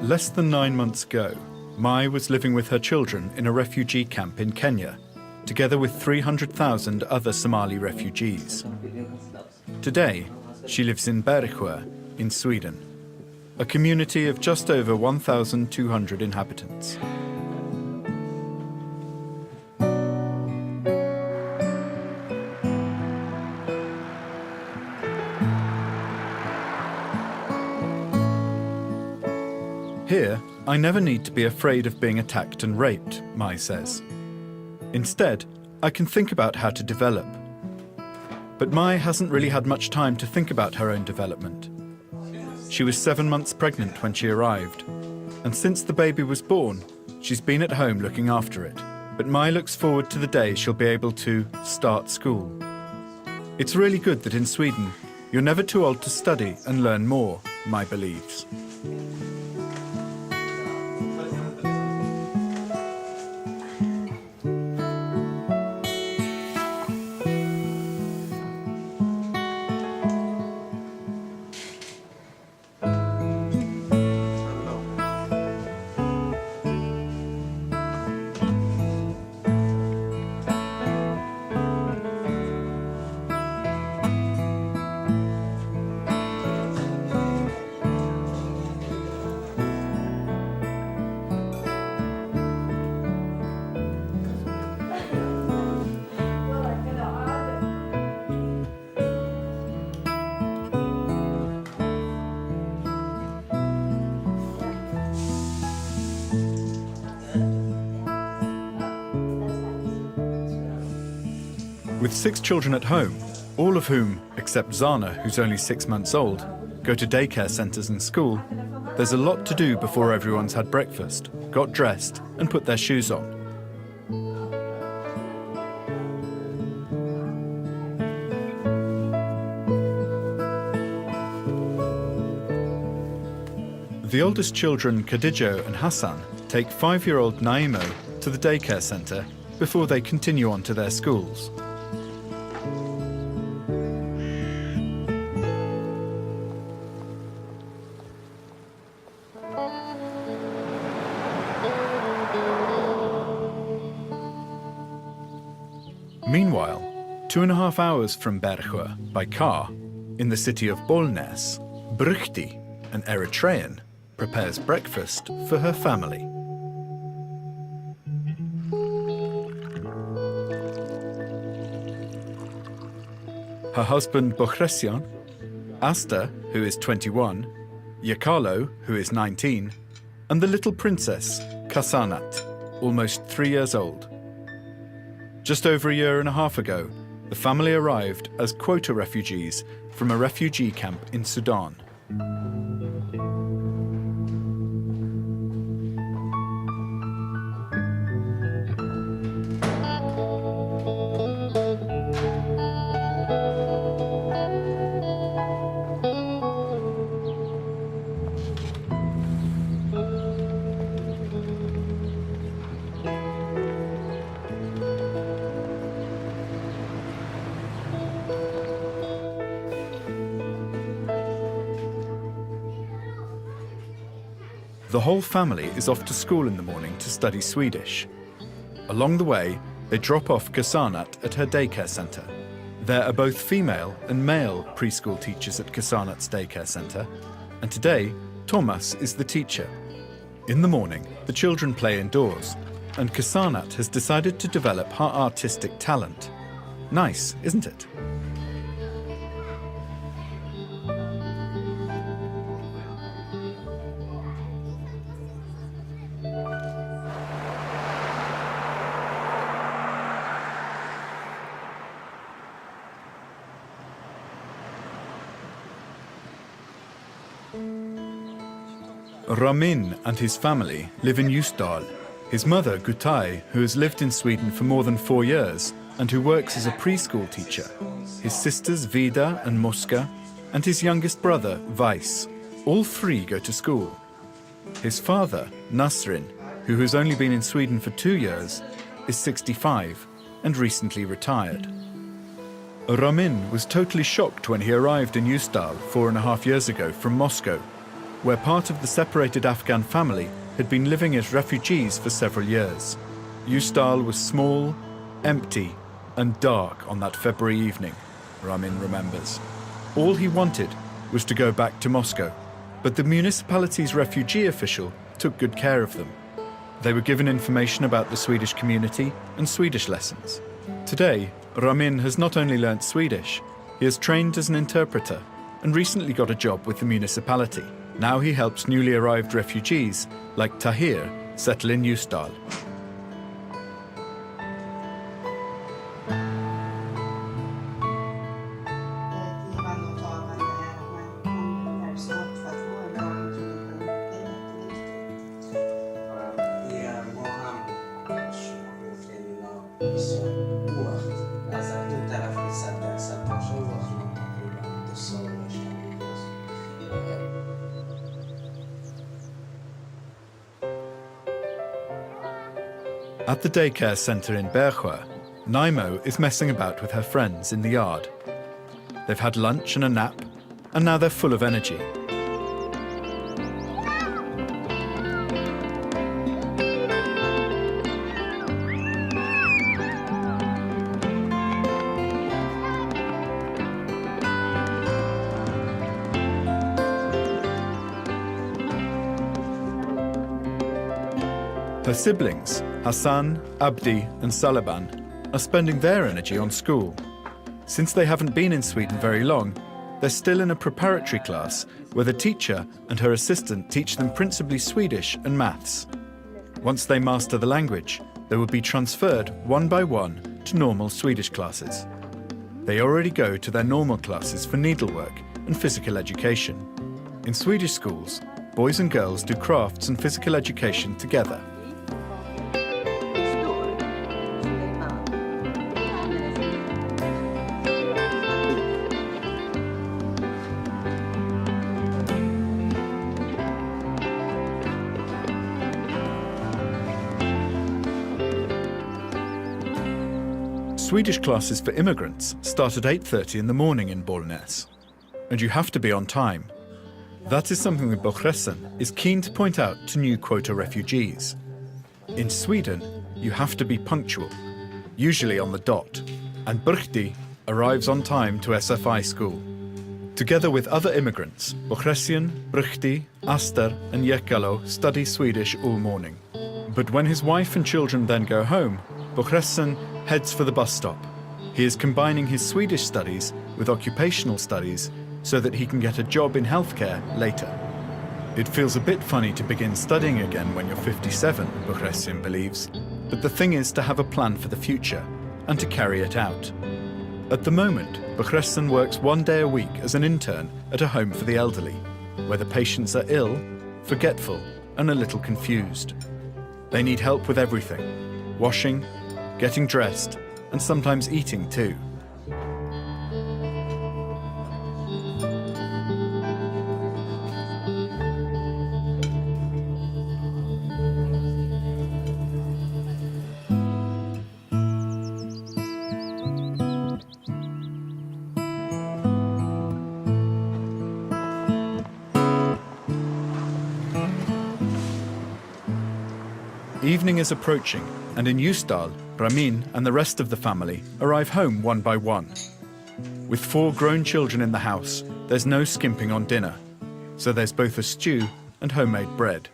Less than 9 months ago, Mai was living with her children in a refugee camp in Kenya, together with 300,000 other Somali refugees. Today, she lives in Bergsjö in Sweden, a community of just over 1,200 inhabitants. Here, I never need to be afraid of being attacked and raped, Mai says. Instead, I can think about how to develop. But Mai hasn't really had much time to think about her own development. She was 7 months pregnant when she arrived, and since the baby was born, she's been at home looking after it. But Mai looks forward to the day she'll be able to start school. It's really good that in Sweden, you're never too old to study and learn more, Mai believes. With 6 children at home, all of whom, except Zana, who's only 6 months old, go to daycare centres and school, there's a lot to do before everyone's had breakfast, got dressed, and put their shoes on. The oldest children, Khadija and Hassan, take 5-year-old Naimo to the daycare centre before they continue on to their schools. Meanwhile, 2.5 hours from Bergsjö by car, in the city of Bollnäs, Brüchti, an Eritrean, prepares breakfast for her family. Her husband Bochresyan, Asta, who is 21, Yakalo, who is 19, and the little princess, Kasanat, almost 3 years old. Just over 1.5 years ago, the family arrived as quota refugees from a refugee camp in Sudan. The whole family is off to school in the morning to study Swedish. Along the way, they drop off Kasanat at her daycare centre. There are both female and male preschool teachers at Kasanat's daycare centre, and today, Thomas is the teacher. In the morning, the children play indoors, and Kasanat has decided to develop her artistic talent. Nice, isn't it? Ramin and his family live in Ljusdal. His mother, Gutai, who has lived in Sweden for more than 4 years and who works as a preschool teacher, his sisters Vida and Moska, and his youngest brother, Weiss. All 3 go to school. His father, Nasrin, who has only been in Sweden for 2 years, is 65 and recently retired. Ramin was totally shocked when he arrived in Ljusdal 4.5 years ago from Moscow. where part of the separated Afghan family had been living as refugees for several years. Ustal was small, empty, and dark on that February evening, Ramin remembers. All he wanted was to go back to Moscow, but the municipality's refugee official took good care of them. They were given information about the Swedish community and Swedish lessons. Today, Ramin has not only learnt Swedish, he has trained as an interpreter and recently got a job with the municipality. Now he helps newly arrived refugees like Tahir settle in Ustal. At the daycare centre in Bergsjö, Naimo is messing about with her friends in the yard. They've had lunch and a nap, and now they're full of energy. Her siblings, Hassan, Abdi and Salaban, are spending their energy on school. Since they haven't been in Sweden very long, they're still in a preparatory class where the teacher and her assistant teach them principally Swedish and maths. Once they master the language, they will be transferred one by one to normal Swedish classes. They already go to their normal classes for needlework and physical education. In Swedish schools, boys and girls do crafts and physical education together. Swedish classes for immigrants start at 8:30 in the morning in Bollnäs, and you have to be on time. That is something that Bochressen is keen to point out to new quota refugees. In Sweden, you have to be punctual, usually on the dot, and Brchti arrives on time to SFI school. Together with other immigrants, Bochressen, Brchti, Aster and Jekalo study Swedish all morning. But when his wife and children then go home, Bochressen heads for the bus stop. He is combining his Swedish studies with occupational studies so that he can get a job in healthcare later. It feels a bit funny to begin studying again when you're 57, Bochressen believes, but the thing is to have a plan for the future and to carry it out. At the moment, Bochressen works 1 day a week as an intern at a home for the elderly, where the patients are ill, forgetful, and a little confused. They need help with everything: washing, getting dressed, and sometimes eating too. Evening is approaching, and in Ustal, Ramin and the rest of the family arrive home one by one. With 4 grown children in the house, there's no skimping on dinner, so there's both a stew and homemade bread.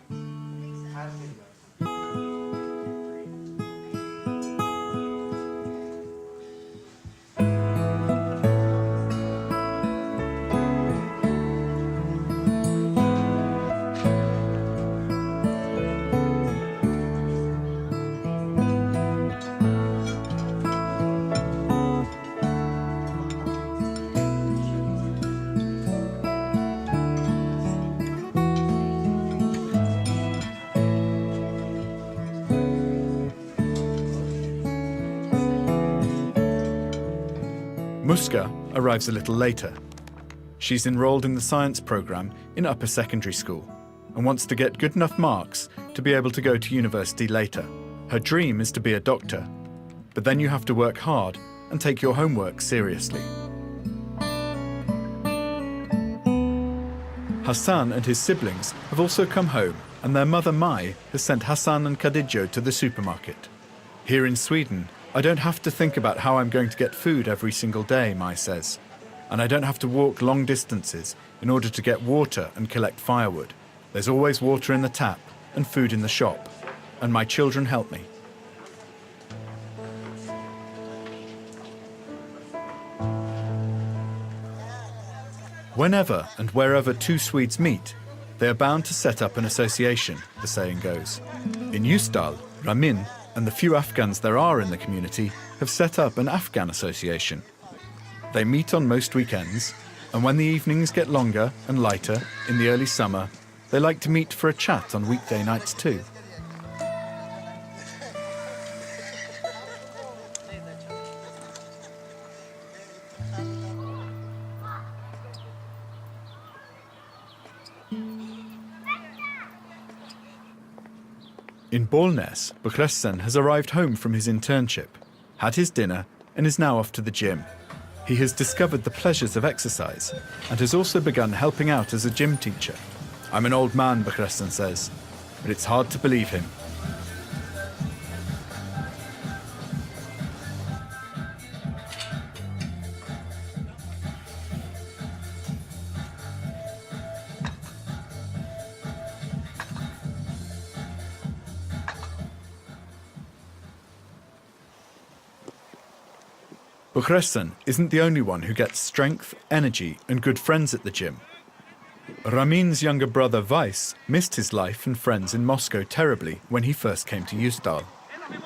Muska arrives a little later. She's enrolled in the science program in upper secondary school and wants to get good enough marks to be able to go to university later. Her dream is to be a doctor, but then you have to work hard and take your homework seriously. Hassan and his siblings have also come home, and their mother Mai has sent Hassan and Khadija to the supermarket. Here in Sweden, I don't have to think about how I'm going to get food every single day, Mai says. And I don't have to walk long distances in order to get water and collect firewood. There's always water in the tap and food in the shop, and my children help me. Whenever and wherever two Swedes meet, they are bound to set up an association, the saying goes. In Ljusdal, Ramin and the few Afghans there are in the community have set up an Afghan association. They meet on most weekends, and when the evenings get longer and lighter in the early summer, they like to meet for a chat on weekday nights too. In Bollnäs, Bukresen has arrived home from his internship, had his dinner, and is now off to the gym. He has discovered the pleasures of exercise and has also begun helping out as a gym teacher. I'm an old man, Bukresen says, but it's hard to believe him. Bukresen isn't the only one who gets strength, energy and good friends at the gym. Ramin's younger brother Weiss missed his life and friends in Moscow terribly when he first came to Ljusdal.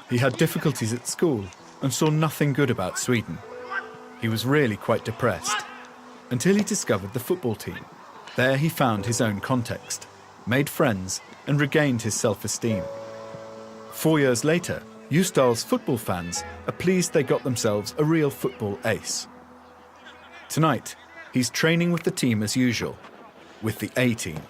He had difficulties at school and saw nothing good about Sweden. He was really quite depressed, until he discovered the football team. There he found his own context, made friends and regained his self-esteem. 4 years later, Ljusdal's football fans are pleased they got themselves a real football ace. Tonight, he's training with the team as usual, with the A team.